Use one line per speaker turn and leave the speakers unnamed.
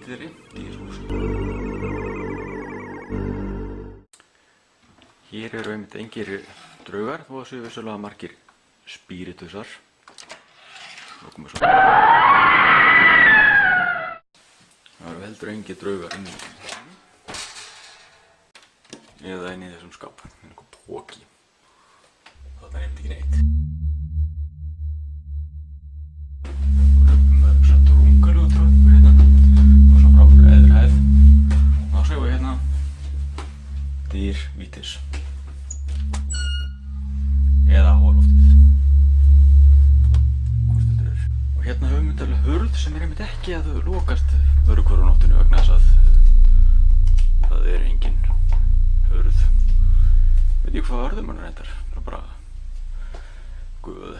skrítið dýrhús. Hér eru einmitt engir draugar, þó að séu vissulega margir spíritusar. Það eru heldur engir draugar inni eða inni í þessum skáp. Það er einhver póki. Þarna er einmitt ekki neitt. Það er svo drungalegu tröppur hérna og svo frá neðri hæð. Þá sjáum við hérna dýr vítis eða háaloftið. Hvort þetta er. Og hérna höfum við alveg hurð sem er einmitt ekki að lokast öðru hvoru nóttinu vegna þess að það er engin hurð. Veit ég hvað orðum hann reyndar? Það er bara guð.